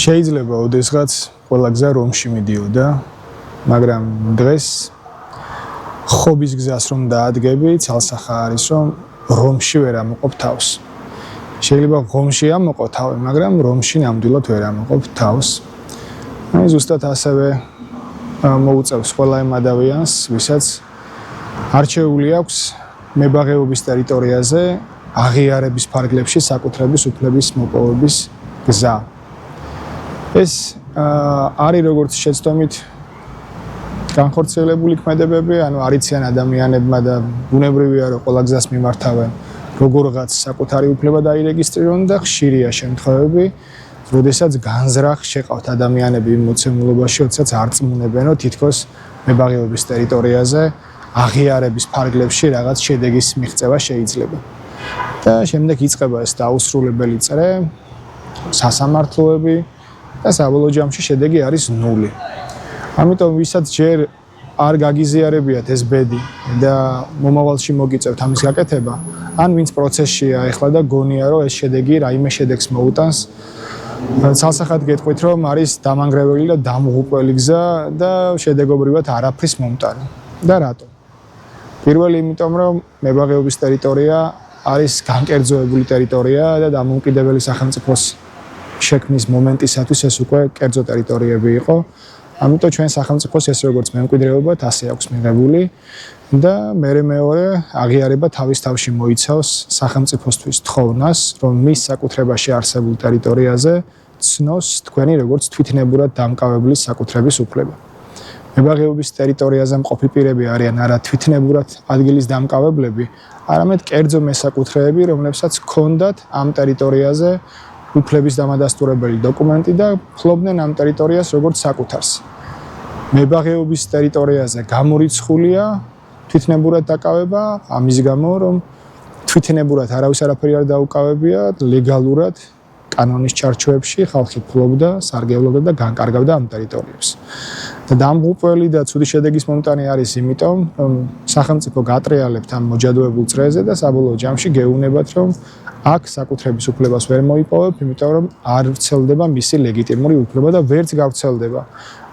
შეიძლება ოდესღაც ყველა გზა რომში მიდიოდა, მაგრამ დღეს ხობის გზას რომ დაადგები, ცალსახა არის რომ რომში ვერ ამოყოფ თავს. შეიძლება რომში ამოყო თავი, მაგრამ რომში ნამდვილად ვერ ამოყოფ თავს. აი ზუსტად ასევე მოუწევს ყველა იმ ადამიანს, ვისაც არჩეული აქვს მებაღეობის ტერიტორიაზე აღიარების ფარგლებში საკუთრების უფლების მოპოვების გზა. ეს არის როგორც შეცდომით განხორციელებული ქმედებები, ანუ არიციან ადამიანებმა და ბუნებრივია რომ ყველა გზას მიმართავენ როგორღაც საკუთარი უფლება დაირეგისტრირონ და ხშირია შემთხვევები, როდესაც განზრახ შეყავთ ადამიანები იმ მოცემულობაში, როდესაც არ წმუნებენ, რომ თითქოს მებაღეობის ტერიტორიაზე აღიარების ფარგლებში რაღაც შედეგის მიღწევა შეიძლება. და შემდეგ იწყება ეს დაუსრულებელი წრე, სასამართლოები და საბოლოო ჯამში შედეგი არის ნული. ამიტომ ვისაც ჯერ არ გაგიზიარებიათ ეს ბედი და მომავალში მოგიწევთ ამის გაკეთება, ან ვინც პროცესშია ახლა და გონია რომ ეს შედეგი რაიმე შედეგს მოუტანს, ცალსახად გეტყვით რომ არის დამანგრეველი და დამღუპველი გზა და შედეგობრივად არაფრის მომტანი. და რატო? პირველი იმიტომ რომ მებაღეობის ტერიტორია არის განკერძოებული ტერიტორია და დამოუკიდებელი სახელმწიფოს შექმნის მომენტისათვის ეს უკვე კერძო ტერიტორიები იყო. ამიტომ ჩვენ სახელმწიფოს ეს როგორც მემკვიდრეობად ასე აქვს მიღებული და მეორე აღიარება თავის თავში მოიცავს სახელმწიფოსთვის თხოვნას, რომ მის საკუთრებაში არსებულ ტერიტორიაზე ცნოს თქვენი როგორც თვითნებურად დამკავებლის საკუთრების უფლება. მებაღეობის ტერიტორიაზე მყოფი პირები არიან არა თვითნებურად ადგილის დამკავებლები, არამედ კერძო მესაკუთრეები, რომლებსაც ჰქონდათ ამ ტერიტორიაზე უფლების დამადასტურებელი დოკუმენტი და ფლობდნენ ამ ტერიტორიას როგორც საკუთარს. მებაღეობის ტერიტორიაზე გამორიცხულია თვითნებურად დაკავება, ამის გამო რომ თვითნებურად არავის არაფერი არ დაუკავებია, ლეგალურად კანონის ჩარჩოებში ხალხი ფლობდა, სარგებლობდა და განკარგავდა ამ ტერიტორიებს. და დამღუპველი და ცუდი შედეგის მომტანი არის იმიტომ, რომ სახელმწიფო გატრიალებთ ამ მოჯადოებულ წრეზე და საბოლოო ჯამში გეუბნებათ, რომ აქ საკუთრების უფლებას ვერ მოიპოვებ, იმიტომ რომ არ ვრცელდება მისი ლეგიტიმური უფლება და ვერც გავრცელდება.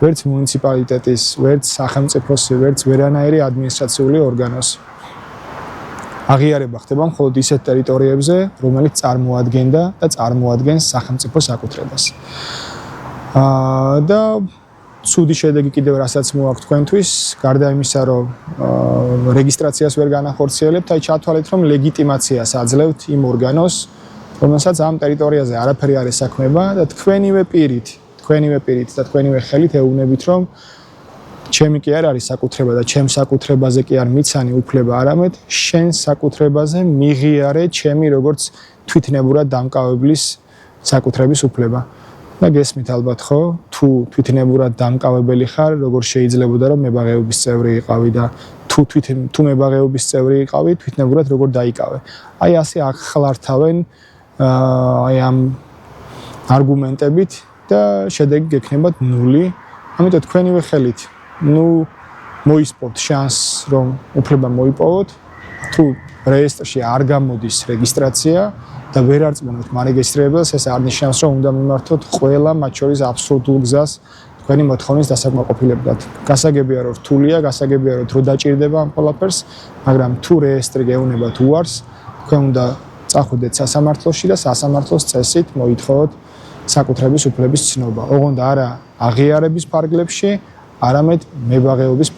ვერც მუნიციპალიტეტის, ვერც სახელმწიფოს, ვერც ვერანაირი ადმინისტრაციული ორგანოს. აღიარება ხდება მხოლოდ ისეთ ტერიტორიებზე, რომელიც წარმოადგენდა და წარმოადგენს სახელმწიფოს საკუთრებას. და ცუდი შედეგი კიდევ რასაც მოაქვს თქვენთვის, გარდა იმისა, რომ რეგისტრაციას ვერ განახორციელებთ, აი ჩათვალეთ, რომ ლეგიტიმაციას აძლევთ იმ ორგანოს, რომელსაც ამ ტერიტორიაზე არაფერი არ ესაქმება და თქვენივე პირით და თქვენივე ხელით ეუბნებით, რომ ჩემი კი არ არის საკუთრება და ჩემ საკუთრებაზე კი არ მიცანი უფლება, არამედ შენ საკუთრებაზე მიღიარე ჩემი როგორც თვითნებურად დამკავებლის საკუთრების უფლება. და გესმით ალბათ ხო, თუ თვითნებურად დამკავებელი ხარ, როგორ შეიძლებოდა რომ მებაღეობის წევრი იყავი და თუ მებაღეობის წევრი იყავი, თვითნებურად როგორ დაიკავე. აი ასე აღხლართავენ აი ამ არგუმენტებით და შედეგი გექნებათ ნული. ამიტომ თქვენივე ხელით მოისპოვთ შანსს რომ უფლება მოიპოვოთ, თუ რეესტრში არ გამოდის რეგისტრაცია და ვერ არწმუნებთ მარეგისტრირებელს, ეს არ ნიშნავს, რომ უნდა მიმართოთ ყველა მათ შორის აბსოლუტურ გზას თქვენი მოთხოვნის დასაკმაყოფილებლად. გასაგებია, რომ რთულია, გასაგებია, რომ დრო დაჭირდება ამ ყველაფერს, მაგრამ თუ რეესტრი გეუბნებათ უარს, თქვენ უნდა წახვიდეთ სასამართლოში და სასამართლოს წესით მოითხოვოთ საკუთრების უფლების ცნობა. ოღონდ არა აღიარების ფარგლებში, არამედ მებაღეობის